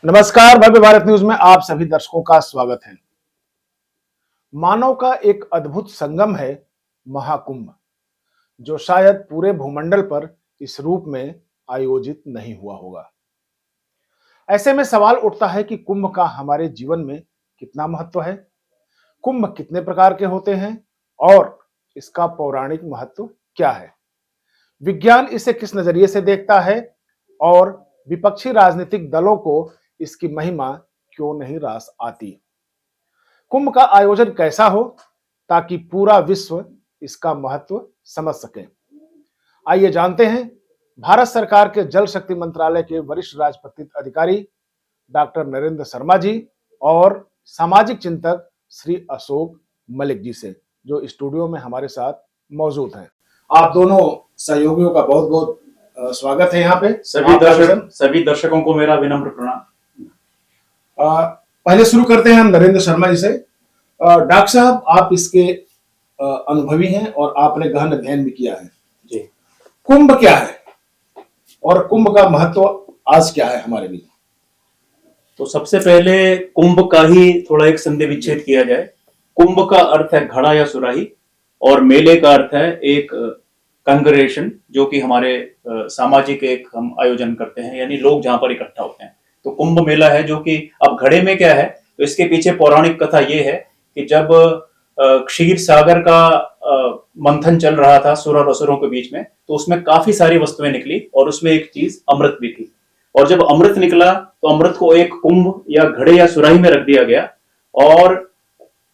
नमस्कार, भव्य भारत न्यूज में आप सभी दर्शकों का स्वागत है। मानव का एक अद्भुत संगम है महाकुंभ, जो शायद पूरे भूमंडल पर इस रूप में आयोजित नहीं हुआ होगा। ऐसे में सवाल उठता है कि कुंभ का हमारे जीवन में कितना महत्व है, कुंभ कितने प्रकार के होते हैं और इसका पौराणिक महत्व क्या है, विज्ञान इसे किस नजरिए से देखता है और विपक्षी राजनीतिक दलों को इसकी महिमा क्यों नहीं रास आती। कुंभ का आयोजन कैसा हो ताकि पूरा विश्व इसका महत्व समझ सके। आइए जानते हैं भारत सरकार के जल शक्ति मंत्रालय के वरिष्ठ राजपत्रित अधिकारी डॉक्टर नरेंद्र शर्मा जी और सामाजिक चिंतक श्री अशोक मलिक जी से, जो स्टूडियो में हमारे साथ मौजूद हैं। आप दोनों सहयोगियों का बहुत बहुत स्वागत है यहाँ पे। सभी दर्शकों को मेरा विनम्र प्रणाम। पहले शुरू करते हैं हम नरेंद्र शर्मा जी से। डॉक्टर साहब, आप इसके अनुभवी हैं और आपने गहन अध्ययन भी किया है जी। कुंभ क्या है और कुंभ का महत्व आज क्या है हमारे लिए? तो सबसे पहले कुंभ का ही थोड़ा एक संधि विच्छेद किया जाए। कुंभ का अर्थ है घड़ा या सुराही और मेले का अर्थ है एक कांग्रेगेशन, जो कि हमारे सामाजिक एक हम आयोजन करते हैं, यानी लोग जहां पर इकट्ठा होते हैं। तो कुंभ मेला है, जो कि अब घड़े में क्या है, तो इसके पीछे पौराणिक कथा ये है कि जब क्षीर सागर का मंथन चल रहा था सुर और असुरों के बीच में, तो उसमें काफी सारी वस्तुएं निकली और उसमें एक चीज अमृत भी थी। और जब अमृत निकला तो अमृत को एक कुंभ या घड़े या सुराही में रख दिया गया और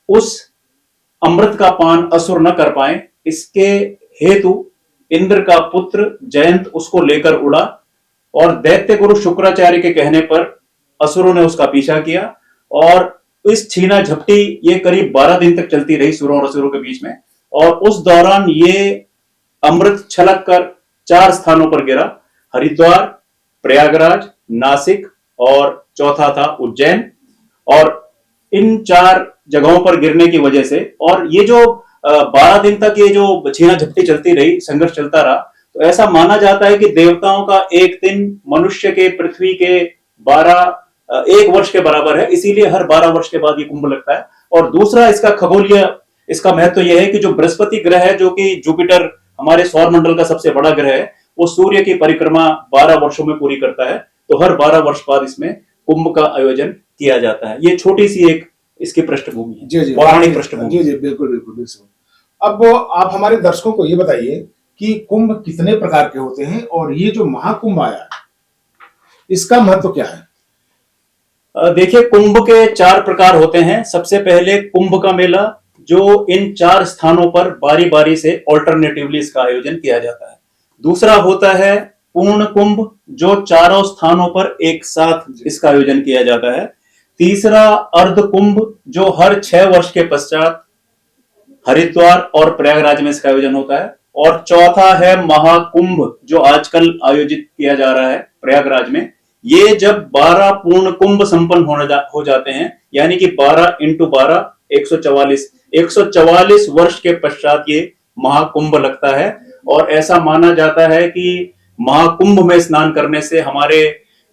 उस अमृत का पान असुर न कर पाए, इसके हेतु इंद्र का पुत्र जयंत उसको लेकर उड़ा और दैत्य गुरु शुक्राचार्य के कहने पर असुरों ने उसका पीछा किया और इस छीना झपटी ये करीब 12 दिन तक चलती रही सुरों और असुरों के बीच में। और उस दौरान ये अमृत छलक कर 4 स्थानों पर गिरा: हरिद्वार, प्रयागराज, नासिक और चौथा था उज्जैन। और इन 4 जगहों पर गिरने की वजह से, और ये जो 12 दिन तक ये जो छीना झपटी चलती रही, संघर्ष चलता रहा, तो ऐसा माना जाता है कि देवताओं का एक दिन मनुष्य के, पृथ्वी के 1 वर्ष के बराबर है, इसीलिए हर 12 वर्ष के बाद ये कुंभ लगता है। और दूसरा इसका खगोलीय इसका महत्व यह है कि जो बृहस्पति ग्रह है, जो कि जुपिटर हमारे सौर मंडल का सबसे बड़ा ग्रह है, वो सूर्य की परिक्रमा 12 वर्षों में पूरी करता है। तो हर 12 वर्ष बाद इसमें कुंभ का आयोजन किया जाता है। ये छोटी सी एक इसकी पृष्ठभूमि है, जी जी, पौराणिक पृष्ठभूमि। जी जी, बिल्कुल बिल्कुल बिल्कुल। अब आप हमारे दर्शकों को ये बताइए कि कुंभ कितने प्रकार के होते हैं और ये जो महाकुंभ आया इसका महत्व क्या है? देखिए, कुंभ के 4 प्रकार होते हैं। सबसे पहले कुंभ का मेला, जो इन 4 स्थानों पर बारी बारी से ऑल्टरनेटिवली इसका आयोजन किया जाता है। दूसरा होता है पूर्ण कुंभ, जो 4 स्थानों पर एक साथ इसका आयोजन किया जाता है। तीसरा अर्ध कुंभ, जो हर 6 वर्ष के पश्चात हरिद्वार और प्रयागराज में इसका आयोजन होता है। और चौथा है महाकुंभ, जो आजकल आयोजित किया जा रहा है प्रयागराज में। ये जब 12 पूर्ण कुंभ संपन्न हो जाते हैं, यानी कि 12 × 12 144 वर्ष के पश्चात ये महाकुंभ लगता है। और ऐसा माना जाता है कि महाकुंभ में स्नान करने से हमारे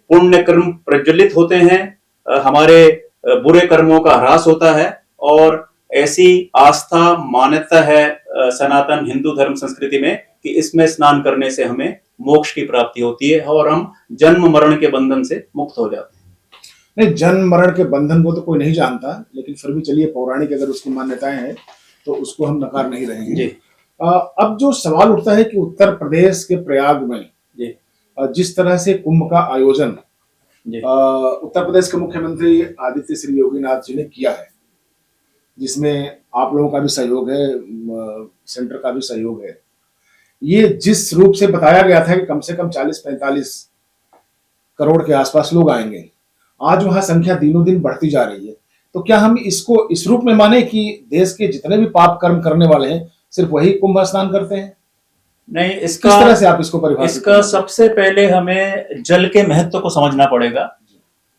पुण्य कर्म प्रज्वलित होते हैं, हमारे बुरे कर्मों का ह्रास होता है। और ऐसी आस्था मान्यता है सनातन हिंदू धर्म संस्कृति में कि इसमें स्नान करने से हमें मोक्ष की प्राप्ति होती है और हम जन्म मरण के बंधन से मुक्त हो जाते हैं। नहीं, जन्म मरण के बंधन को तो कोई नहीं जानता, लेकिन फिर भी चलिए, पौराणिक अगर उसकी मान्यताएं हैं तो उसको हम नकार नहीं रहेंगे जी। अब जो सवाल उठता है कि उत्तर प्रदेश के प्रयाग में जी जिस तरह से कुंभ का आयोजन उत्तर प्रदेश के मुख्यमंत्री आदित्य श्री योगीनाथ जी ने किया है, जिसमें आप लोगों का भी सहयोग है, सेंटर का भी सहयोग है, ये जिस रूप से बताया गया था कि कम से कम 40-45 करोड़ के आसपास लोग आएंगे, आज वहां संख्या दिनों दिन बढ़ती जा रही है। तो क्या हम इसको इस रूप में माने कि देश के जितने भी पाप कर्म करने वाले हैं सिर्फ वही कुंभ स्नान करते हैं? नहीं, किस तरह से आप इसको परिभाषित इसका सबसे पहले हमें जल के महत्व को समझना पड़ेगा।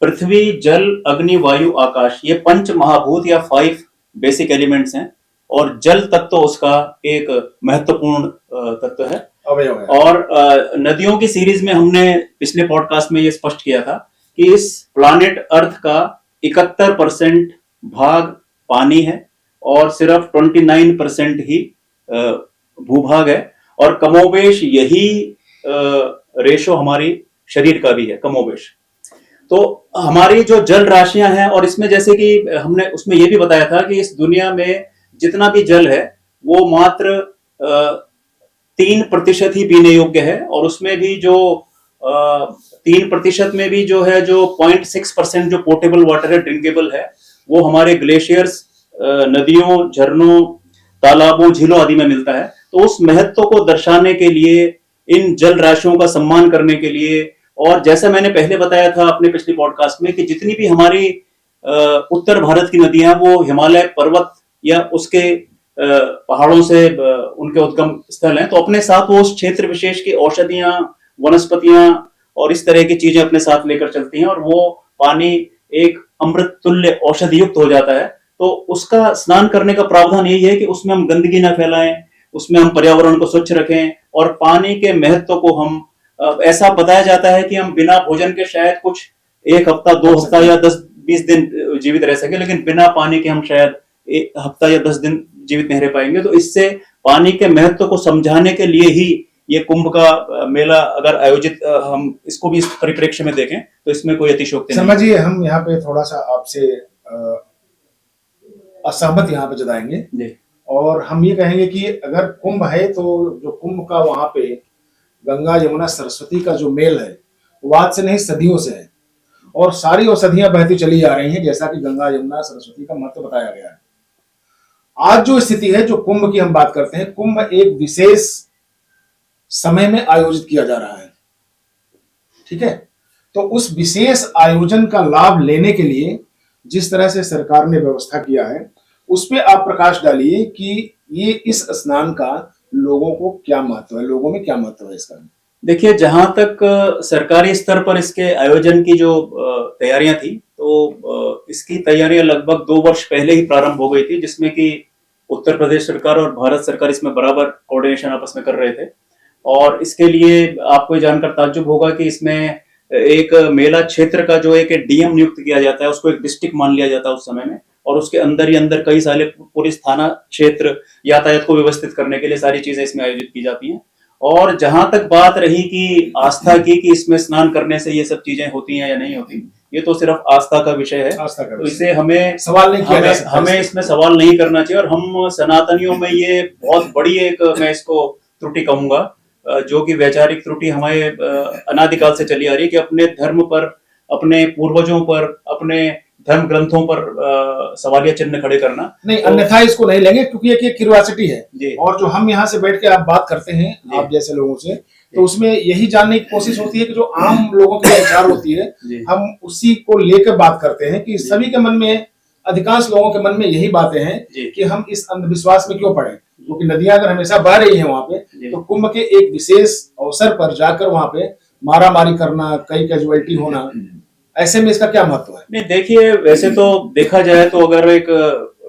पृथ्वी, जल, अग्नि, वायु, आकाश, ये 5 महाभूत या 5 बेसिक एलिमेंट्स हैं और जल तत्व उसका एक महत्वपूर्ण तत्व है। अवयव है। और नदियों की सीरीज में हमने पिछले पॉडकास्ट में ये स्पष्ट किया था कि इस प्लानेट अर्थ का 71% भाग पानी है और सिर्फ 29% ही भूभाग है, और कमोबेश यही रेशो हमारी शरीर का भी है कमोबेश। तो हमारी जो जल राशियां हैं, और इसमें जैसे कि हमने उसमें यह भी बताया था कि इस दुनिया में जितना भी जल है वो मात्र 3% ही पीने योग्य है, और उसमें भी जो 3% में भी जो है, जो 0.6% जो पोर्टेबल वाटर है, ड्रिंकेबल है, वो हमारे ग्लेशियर्स, नदियों, झरनों, तालाबों, झीलों आदि में मिलता है। तो उस महत्व को दर्शाने के लिए, इन जल राशियों का सम्मान करने के लिए, और जैसा मैंने पहले बताया था अपने पिछले पॉडकास्ट में कि जितनी भी हमारी उत्तर भारत की नदियां वो हिमालय पर्वत या उसके पहाड़ों से उनके उद्गम स्थल हैं, तो अपने साथ वो उस क्षेत्र विशेष की औषधियां, वनस्पतियां और इस तरह की चीजें अपने साथ लेकर चलती हैं, और वो पानी एक अमृत तुल्य औषधि युक्त हो जाता है। तो उसका स्नान करने का प्रावधान यही है कि उसमें हम गंदगी ना फैलाएं, उसमें हम पर्यावरण को स्वच्छ रखें, और पानी के महत्व को हम ऐसा बताया जाता है कि हम बिना भोजन के शायद कुछ 1 हफ्ता, 2 हफ्ता या 10-20 दिन जीवित रह सके, लेकिन बिना पानी के हम शायद 1 हफ्ता या 10 दिन जीवित नहीं रह पाएंगे। तो इससे पानी के महत्व को समझाने के लिए ही ये कुंभ का मेला अगर आयोजित, हम इसको भी इस परिप्रेक्ष्य में देखें तो इसमें कोई अतिशयोक्ति नहीं। समझिए, हम यहाँ पे थोड़ा सा आपसे असहमत यहाँ पे जताएंगे जी। और हम ये कहेंगे कि अगर कुंभ है तो जो कुंभ का वहां पे गंगा यमुना सरस्वती का जो मेल है वो आज से नहीं सदियों से है, और सारी औषधियां बहती चली जा रही हैं, जैसा कि गंगा यमुना सरस्वती का महत्व बताया गया है। आज जो स्थिति है, जो कुंभ की हम बात करते हैं, कुंभ एक विशेष समय में आयोजित किया जा रहा है, ठीक है। तो उस विशेष आयोजन का लाभ लेने के लिए जिस तरह से सरकार ने व्यवस्था किया है, उस पर आप प्रकाश डालिए कि ये इस स्नान का लोगों को क्या महत्व है, लोगों में क्या महत्व है इसका। देखिए, जहां तक सरकारी स्तर पर इसके आयोजन की जो तैयारियां थी, तो इसकी तैयारियां लगभग 2 वर्ष पहले ही प्रारंभ हो गई थी, जिसमें कि उत्तर प्रदेश सरकार और भारत सरकार इसमें बराबर कोऑर्डिनेशन आपस में कर रहे थे। और इसके लिए आपको ये जानकर ताज्जुब होगा कि इसमें एक मेला क्षेत्र का जो एक डीएम नियुक्त किया जाता है, उसको एक डिस्ट्रिक्ट मान लिया जाता है उस समय में, और उसके अंदर ही अंदर कई सारे पुलिस थाना क्षेत्र, यातायात को व्यवस्थित करने के लिए सारी चीजें इसमें आयोजित की जाती हैं। और जहां तक बात रही कि आस्था की, कि इसमें स्नान करने से ये सब चीजें होती हैं या नहीं होती, ये तो सिर्फ आस्था का विषय है। तो इसे हमें सवाल नहीं किया जा सकता, हमें इसमें सवाल नहीं करना चाहिए। और हम सनातनियों में ये बहुत बड़ी एक, मैं इसको त्रुटि कहूंगा, जो कि वैचारिक त्रुटि हमारे अनादिकाल से चली आ रही है, कि अपने धर्म पर, अपने पूर्वजों पर, अपने धर्म ग्रंथों पर सवालिया चिन्ह खड़े करना नहीं, अन्यथा इसको नहीं लेंगे, क्योंकि एक क्यूरियोसिटी है। और जो हम यहाँ से बैठ के आप बात करते हैं आप जैसे लोगों से, तो उसमें यही जानने की कोशिश होती है कि जो आम लोगों की विचार होती है, हम उसी को लेकर बात करते हैं कि सभी के मन में, अधिकांश लोगों के मन में यही बातें हैं कि हम इस अंधविश्वास में क्यों पड़े, क्योंकि नदियां अगर हमेशा बह रही हैं वहां पे, तो कुंभ के एक विशेष अवसर पर जाकर वहां पे मारामारी करना, कई कैजुअलिटी होना, ऐसे में इसका क्या महत्व है? नहीं, देखिए, वैसे तो देखा जाए तो अगर एक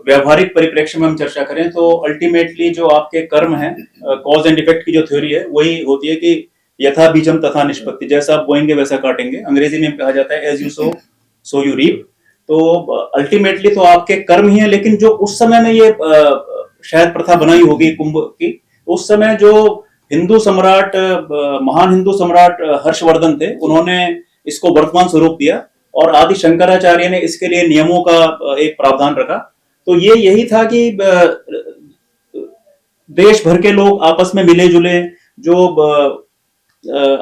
व्यवहारिक परिप्रेक्ष्य में हम चर्चा करें तो अल्टीमेटली जो आपके कर्म है, कॉज एंड इफेक्ट की जो थ्योरी है, वही होती है कि यथा बीजम तथा निष्पत्ति, जैसा आप बोएंगे वैसा काटेंगे। अंग्रेजी में कहा जाता है as you sow so you reap. तो अल्टीमेटली तो आपके कर्म ही है, लेकिन जो उस समय में ये शायद प्रथा बनाई होगी कुंभ की, उस समय जो हिंदू सम्राट, महान हिंदू सम्राट हर्षवर्धन थे, उन्होंने इसको वर्तमान स्वरूप दिया, और आदि शंकराचार्य ने इसके लिए नियमों का एक प्रावधान रखा। तो ये यही था कि देश भर के लोग आपस में मिले जुले, जो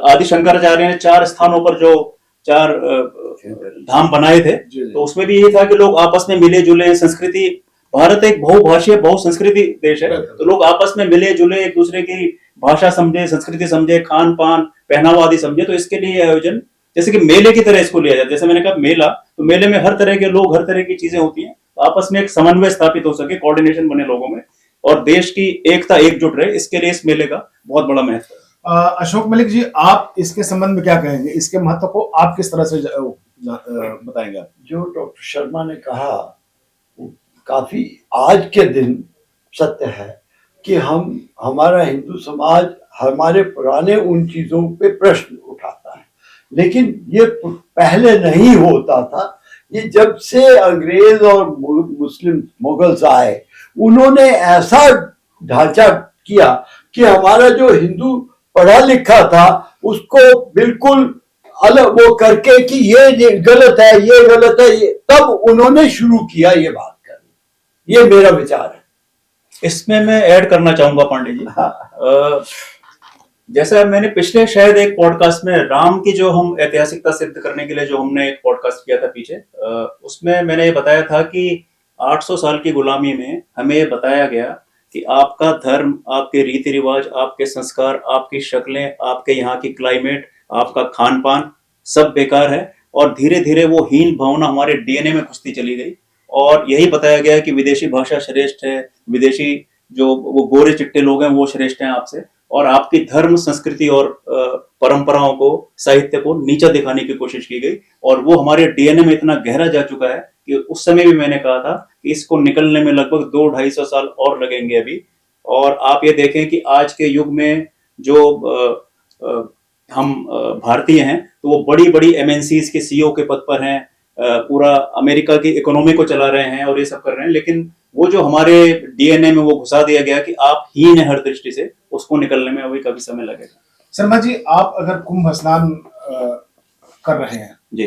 आदि शंकराचार्य ने 4 स्थानों पर जो 4 धाम बनाए थे, तो उसमें भी यही था कि लोग आपस में मिले जुले, संस्कृति, भारत एक बहुभाषीय बहुसंस्कृति देश है, तो लोग आपस में मिले जुले, एक दूसरे की भाषा समझे, संस्कृति समझे, खान पान, पहनावा आदि समझे। तो इसके लिए आयोजन जैसे कि मेले की तरह इसको लिया जाता है। जैसे मैंने कहा मेला, तो मेले में हर तरह के लोग, हर तरह की चीजें होती हैं, तो आपस में एक समन्वय स्थापित हो सके, कोऑर्डिनेशन बने लोगों में, और देश की एकता एकजुट रहे, इसके लिए इस मेले का बहुत बड़ा महत्व है। अशोक मलिक जी, आप इसके संबंध में क्या कहेंगे? इसके महत्व को आप किस तरह से बताएंगे? जो डॉक्टर शर्मा ने कहा काफी आज के दिन सत्य है कि हमारा हिंदू समाज हमारे पुराने उन चीजों पे प्रश्न उठाता है लेकिन ये पहले नहीं होता था। ये जब से अंग्रेज और मुस्लिम मुगल्स आए, उन्होंने ऐसा ढांचा किया कि हमारा जो हिंदू पढ़ा लिखा था उसको बिल्कुल अलग वो करके कि ये गलत है, ये गलत है, ये तब उन्होंने शुरू किया ये बात करनी। ये मेरा विचार है। इसमें मैं ऐड करना चाहूंगा पांडे जी। हाँ। जैसा मैंने पिछले शायद एक पॉडकास्ट में राम की जो हम ऐतिहासिकता सिद्ध करने के लिए जो हमने एक पॉडकास्ट किया था पीछे, उसमें मैंने ये बताया था कि 800 साल की गुलामी में हमें ये बताया गया कि आपका धर्म, आपके रीति रिवाज, आपके संस्कार, आपकी शक्लें, आपके यहाँ की क्लाइमेट, आपका खान पान सब बेकार है। और धीरे धीरे वो हीन भावना हमारे डीएनए में घुसती चली गई और यही बताया गया कि विदेशी भाषा श्रेष्ठ है, विदेशी जो वो गोरे चिट्टे लोग हैं वो श्रेष्ठ हैं आपसे, और आपकी धर्म, संस्कृति और परंपराओं को, साहित्य को नीचा दिखाने की कोशिश की गई। और वो हमारे डीएनए में इतना गहरा जा चुका है कि उस समय भी मैंने कहा था कि इसको निकलने में लगभग 200-250 साल और लगेंगे अभी। और आप ये देखें कि आज के युग में जो हम भारतीय हैं तो वो बड़ी बड़ी एमएनसीज के सीईओ के पद पर हैं, पूरा अमेरिका की इकोनॉमी को चला रहे हैं और ये सब कर रहे हैं। लेकिन वो जो हमारे डीएनए में वो घुसा दिया गया कि आप हीन है हर दृष्टि से, उसको निकलने में अभी काफी समय लगेगा। शर्मा जी, आप अगर कुंभ स्नान कर रहे हैं जी,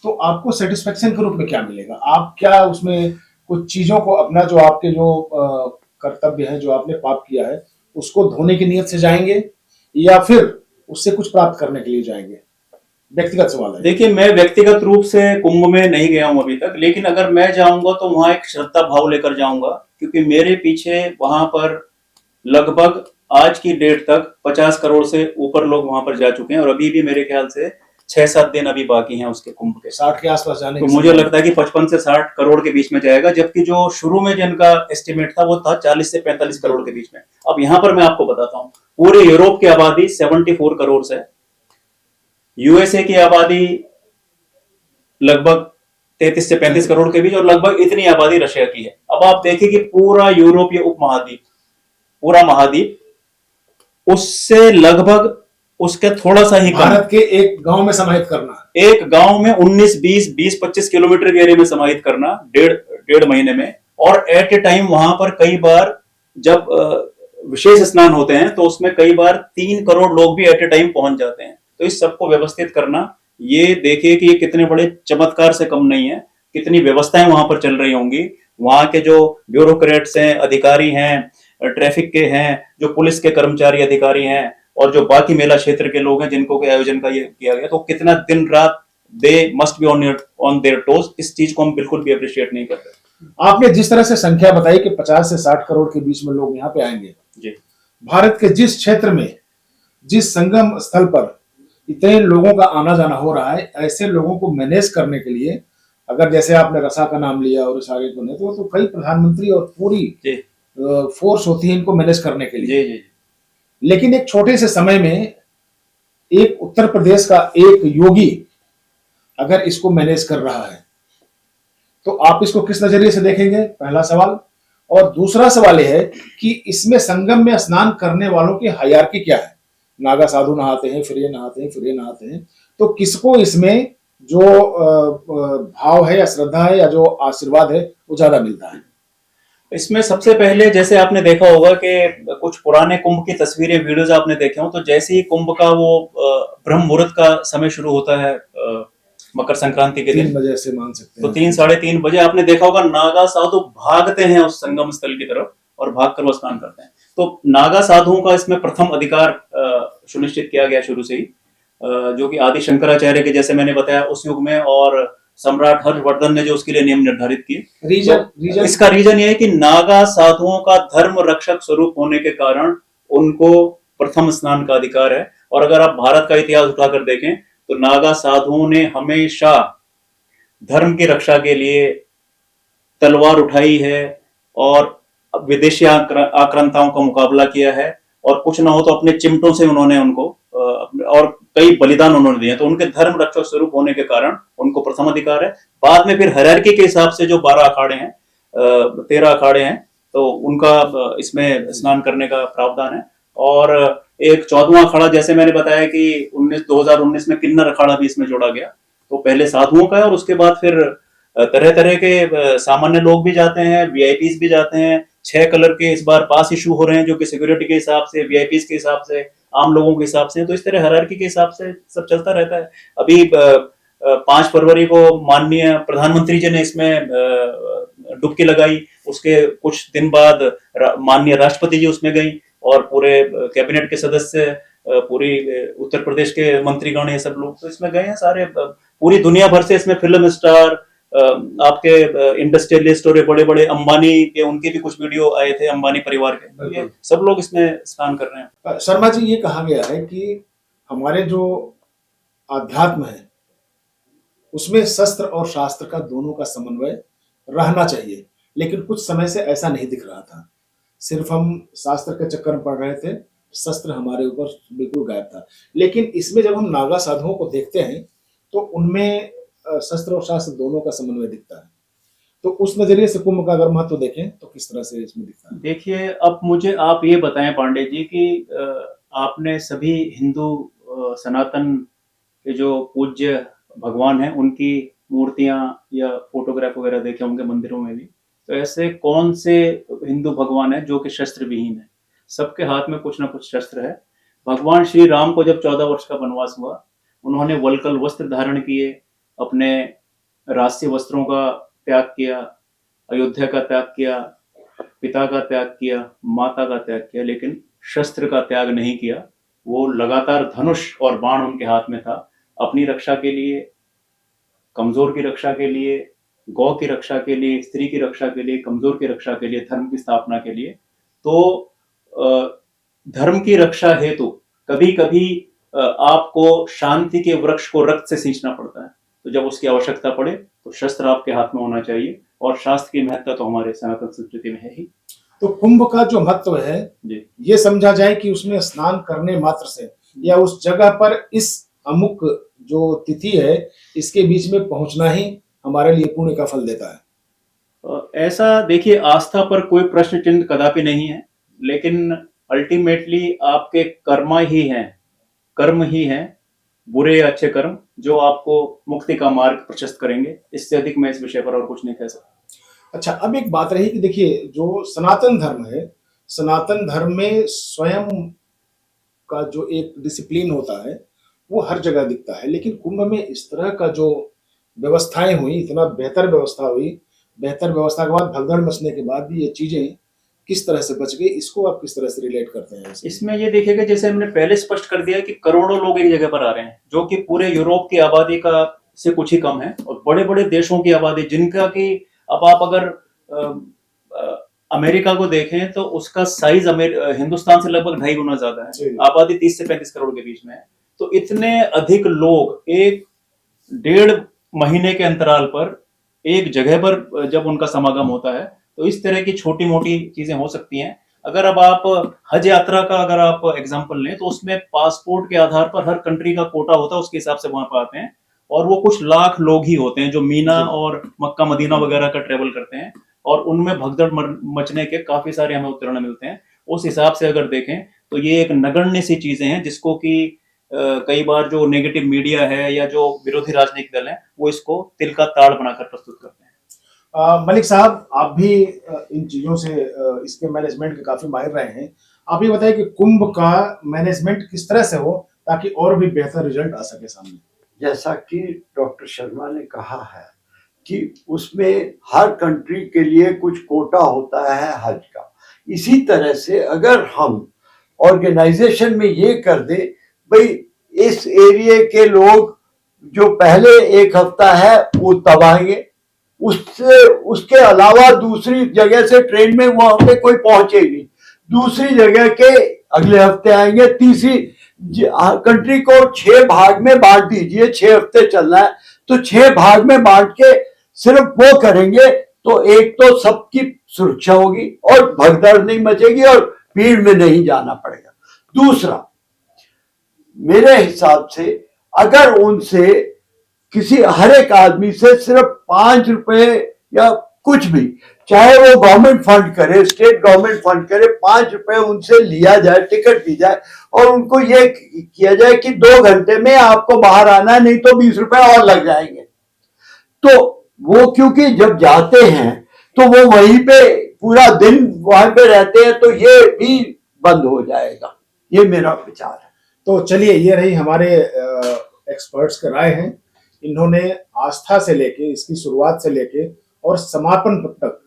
तो आपको सेटिस्फेक्शन के रूप में क्या मिलेगा? आप क्या उसमें कुछ चीजों को अपना जो आपके जो कर्तव्य है, जो आपने पाप किया है, उसको धोने की नीयत से जाएंगे या फिर उससे कुछ प्राप्त करने के लिए जाएंगे? व्यक्तिगत सवाल है। देखिए, मैं व्यक्तिगत रूप से कुंभ में नहीं गया हूं अभी तक, लेकिन अगर मैं जाऊंगा तो वहां एक श्रद्धा भाव लेकर जाऊंगा, क्योंकि मेरे पीछे वहां पर लगभग आज की डेट तक 50 करोड़ से ऊपर लोग वहां पर जा चुके हैं और अभी भी मेरे ख्याल से 6-7 दिन अभी बाकी हैं उसके कुंभ के। 60 के आसपास जाने तो मुझे लगता है कि 55 से 60 करोड़ के बीच में जाएगा, जबकि जो शुरू में जिनका एस्टिमेट था वो था 40 से 45 करोड़ के बीच में। अब यहाँ पर मैं आपको बताता हूँ, पूरे यूरोप की आबादी 74 करोड़ से, यूएसए की आबादी लगभग 33 से 35 करोड़ के बीच, और लगभग इतनी आबादी रशिया की है। अब आप देखिए कि पूरा यूरोपीय उपमहाद्वीप, पूरा महाद्वीप, उससे लगभग उसके थोड़ा सा ही कम, भारत के एक गांव में समाहित करना, एक गांव में 19-20-25 किलोमीटर के एरिया में समाहित करना डेढ़ महीने में। और एट ए टाइम वहां पर कई बार जब विशेष स्नान होते हैं तो उसमें कई बार 3 करोड़ लोग भी एट ए टाइम पहुंच जाते हैं। तो इस सबको व्यवस्थित करना, ये देखिए कि ये कितने बड़े चमत्कार से कम नहीं है, कितनी व्यवस्थाएं वहां पर चल रही होंगी। वहां के जो ब्यूरोक्रेट्स हैं, अधिकारी हैं, ट्रैफिक के हैं, जो पुलिस के कर्मचारी अधिकारी हैं, और जो बाकी मेला क्षेत्र के लोग हैं जिनको के आयोजन का ये किया गया, तो कितना दिन रात they must be on their toes. इस चीज को हम बिल्कुल भी अप्रिशिएट नहीं करते। आपने जिस तरह से संख्या बताई कि 50 से 60 करोड़ के बीच में लोग यहाँ पे आएंगे, जी, भारत के जिस क्षेत्र में, जिस संगम स्थल पर इतने लोगों का आना जाना हो रहा है, ऐसे लोगों को मैनेज करने के लिए, अगर जैसे आपने रसा का नाम लिया और इस आगे को नहीं, तो कई प्रधानमंत्री और पूरी फोर्स होती है इनको मैनेज करने के लिए। जी। लेकिन एक छोटे से समय में एक उत्तर प्रदेश का एक योगी अगर इसको मैनेज कर रहा है तो आप इसको किस नजरिए से देखेंगे? पहला सवाल। और दूसरा सवाल यह है कि इसमें संगम में स्नान करने वालों की हायरार्की क्या है? नागा साधु नहाते हैं, फिर ये नहाते हैं, फिर ये नहाते हैं, तो किसको इसमें जो भाव है या श्रद्धा है या जो आशीर्वाद है वो ज्यादा मिलता है? इसमें सबसे पहले, जैसे आपने देखा होगा कि कुछ पुराने कुंभ की तस्वीरें, वीडियोस आपने देखे हो, तो जैसे ही कुंभ का वो ब्रह्म मुहूर्त का समय शुरू होता है मकर संक्रांति के दिन, 3 बजे से मान सकते हैं, तो 3-3:30 बजे आपने देखा होगा नागा साधु भागते हैं उस संगम स्थल की तरफ और भागकर वो स्नान करते हैं। तो नागा साधुओं का इसमें प्रथम अधिकार सुनिश्चित किया गया शुरू से ही, जो कि आदि शंकराचार्य के, जैसे मैंने बताया, उस युग में, और सम्राट हर्षवर्धन ने जो उसके लिए नियम निर्धारित किए। रीजन इसका रीजन ये है कि नागा साधुओं का धर्म रक्षक स्वरूप होने के कारण उनको प्रथम स्नान का अधिकार है। और अगर आप भारत का इतिहास उठाकर देखें तो नागा साधुओं ने हमेशा धर्म की रक्षा के लिए तलवार उठाई है और विदेशी आक्रांताओं का मुकाबला किया है, और कुछ ना हो तो अपने चिमटों से उन्होंने उनको और कई बलिदान उन्होंने दिए। तो उनके धर्म रक्षक स्वरूप होने के कारण उनको प्रथम अधिकार है। बाद में फिर हायरार्की के हिसाब से जो 12 अखाड़े हैं, 13 अखाड़े हैं, तो उनका इसमें स्नान करने का प्रावधान है। और एक 14वां अखाड़ा, जैसे मैंने बताया कि 2019 में किन्नर अखाड़ा भी इसमें जोड़ा गया, तो पहले साधुओं का है और उसके बाद फिर तरह तरह के सामान्य लोग भी जाते हैं, वीआईपीज भी जाते हैं। 6 कलर के इस बार पास इशू हो रहे हैं, जो कि सिक्योरिटी के हिसाब से, वीआईपीज के हिसाब से, आम लोगों के हिसाब से, तो इस तरह हायरार्की के हिसाब से सब चलता रहता है। अभी 5 फरवरी को माननीय प्रधानमंत्री जी ने इसमें डुबकी लगाई, उसके कुछ दिन बाद माननीय राष्ट्रपति जी उसमें गई और पूरे कैबिनेट के सदस्य, पूरी उत्तर प्रदेश के मंत्रीगण, ये सब लोग तो इसमें गए हैं सारे, पूरी दुनिया भर से इसमें फिल्म स्टार, आपके इंडस्ट्रियलिस्ट और बड़े बड़े अंबानी के, उनके भी कुछ वीडियो आए थे, अंबानी परिवार के, तो ये सब लोग इसमें स्नान कर रहे हैं। शर्मा जी, ये कहा गया है कि हमारे जो आध्यात्म है उसमें शस्त्र और शास्त्र का दोनों का समन्वय रहना चाहिए, लेकिन कुछ समय से ऐसा नहीं दिख रहा था। सिर्फ हम शास्त्र के चक्कर में पड़ रहे थे, शस्त्र हमारे ऊपर बिल्कुल गायब था। लेकिन इसमें जब हम नागा साधुओं को देखते हैं तो उनमें शस्त्र और शास्त्र दोनों का समन्वय दिखता है। तो उस नजरिए से कुंभ का अगर महत्व देखें तो किस तरह से इसमें दिखता है? देखिए, अब मुझे आप ये बताएं पांडे जी कि आपने सभी हिंदू सनातन के जो पूज्य भगवान हैं उनकी मूर्तियां या फोटोग्राफ वगैरह देखे होंगे मंदिरों में भी, तो ऐसे कौन से हिंदू भगवान हैं जो कि शस्त्र विहीन है? सबके हाथ में कुछ ना कुछ शस्त्र है। भगवान श्री राम को जब 14 वर्ष का वनवास हुआ, उन्होंने वल्कल वस्त्र धारण किए, अपने राष्ट्रीय वस्त्रों का त्याग किया, अयोध्या का त्याग किया, पिता का त्याग किया, माता का त्याग किया, लेकिन शस्त्र का त्याग नहीं किया। वो लगातार धनुष और बाण उनके हाथ में था, अपनी रक्षा के लिए, कमजोर की रक्षा के लिए, गौ की रक्षा के लिए, स्त्री की रक्षा के लिए, कमजोर की रक्षा के लिए, धर्म की स्थापना के लिए। तो धर्म की रक्षा हेतु कभी कभी आपको शांति के वृक्ष को रक्त से सींचना पड़ता है, तो जब उसकी आवश्यकता पड़े तो शस्त्र आपके हाथ में होना चाहिए, और शास्त्र की महत्ता तो हमारे सनातन संस्कृति में है ही। तो कुंभ का जो महत्व है जी, ये समझा जाए कि उसमें स्नान करने मात्र से या उस जगह पर इस अमुक जो तिथि है इसके बीच में पहुंचना ही हमारे लिए पुण्य का फल देता है। ऐसा देखिए, आस्था पर कोई प्रश्न चिन्ह कदापि नहीं है, लेकिन अल्टीमेटली आपके कर्म ही हैं, बुरे या अच्छे कर्म, जो आपको मुक्ति का मार्ग प्रशस्त करेंगे। इससे अधिक मैं इस विषय पर और कुछ नहीं कह सकता। अच्छा, अब एक बात रही कि देखिए, जो सनातन धर्म है, सनातन धर्म में स्वयं का जो एक डिसिप्लिन होता है वो हर जगह दिखता है, लेकिन कुंभ में इस तरह का जो व्यवस्थाएं हुई, इतना बेहतर व्यवस्था हुई, बेहतर व्यवस्था के बाद भगदड़ मचने के बाद भी ये चीजें किस तरह से बच गई, इसको आप किस तरह से रिलेट करते हैं? इसमें ये देखिएगा, जैसे हमने पहले स्पष्ट कर दिया कि करोड़ों लोग एक जगह पर आ रहे हैं, जो कि पूरे यूरोप की आबादी का से कुछ ही कम है, और बड़े बड़े देशों की आबादी, जिनका कि अब आप अगर अमेरिका को देखें तो उसका साइज हिंदुस्तान से लगभग 2.5 गुना ज्यादा है, आबादी 30 से 35 करोड़ के बीच में है। तो इतने अधिक लोग एक 1.5 महीने के अंतराल पर एक जगह पर जब उनका समागम होता है, तो इस तरह की छोटी मोटी चीजें हो सकती हैं। अगर अब आप हज यात्रा का अगर आप एग्जांपल लें, तो उसमें पासपोर्ट के आधार पर हर कंट्री का कोटा होता है, उसके हिसाब से वहां पर आते हैं, और वो कुछ लाख लोग ही होते हैं जो मीना और मक्का मदीना वगैरह का ट्रेवल करते हैं, और उनमें भगदड़ मचने के काफी सारे हमें उदाहरण मिलते हैं। उस हिसाब से अगर देखें तो ये एक नगण्य सी चीजें हैं, जिसको कि कई बार जो नेगेटिव मीडिया है या जो विरोधी राजनीतिक दल है, वो इसको तिल का ताड़ बनाकर प्रस्तुत करते हैं। मलिक साहब, आप भी इन चीजों से इसके मैनेजमेंट के काफी माहिर रहे हैं। आप ये बताएं कि कुंभ का मैनेजमेंट किस तरह से हो ताकि और भी बेहतर रिजल्ट आ सके सामने? जैसा कि डॉक्टर शर्मा ने कहा है कि उसमें हर कंट्री के लिए कुछ कोटा होता है हज का, इसी तरह से अगर हम ऑर्गेनाइजेशन में ये कर दे, भाई इस एरिया के लोग जो पहले एक हफ्ता है वो तब आएंगे, उसके अलावा दूसरी जगह से ट्रेन में वहां पे कोई पहुंचेगी, दूसरी जगह के अगले हफ्ते आएंगे, तीसरी कंट्री को 6 भाग में बांट दीजिए, 6 हफ्ते चलना है तो 6 भाग में बांट के सिर्फ वो करेंगे, तो एक तो सबकी सुरक्षा होगी और भगदड़ नहीं मचेगी और भीड़ में नहीं जाना पड़ेगा। दूसरा, मेरे हिसाब से अगर उनसे किसी हर एक आदमी से सिर्फ 5 रुपए या कुछ भी, चाहे वो गवर्नमेंट फंड करे, स्टेट गवर्नमेंट फंड करे, 5 रुपए उनसे लिया जाए, टिकट दी जाए और उनको ये किया जाए कि 2 घंटे में आपको बाहर आना है, नहीं तो 20 रुपए और लग जाएंगे। तो वो क्योंकि जब जाते हैं तो वो वहीं पे पूरा दिन वहां पे रहते हैं, तो ये भी बंद हो जाएगा, ये मेरा विचार है। तो चलिए, ये रही हमारे एक्सपर्ट्स की राय है। इन्होंने आस्था से लेके, इसकी शुरुआत से लेके और समापन तक,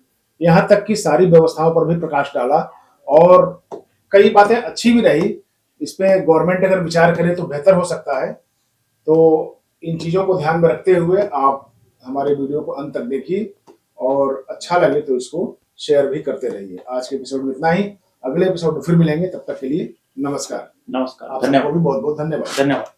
यहाँ तक की सारी व्यवस्थाओं पर भी प्रकाश डाला और कई बातें अच्छी भी रही। इस पे गवर्नमेंट अगर विचार करे तो बेहतर हो सकता है। तो इन चीजों को ध्यान में रखते हुए आप हमारे वीडियो को अंत तक देखिए और अच्छा लगे तो इसको शेयर भी करते रहिए। आज के एपिसोड में इतना ही, अगले एपिसोड में फिर मिलेंगे, तब तक के लिए नमस्कार। नमस्कार, आप सबको भी बहुत बहुत धन्यवाद। धन्यवाद।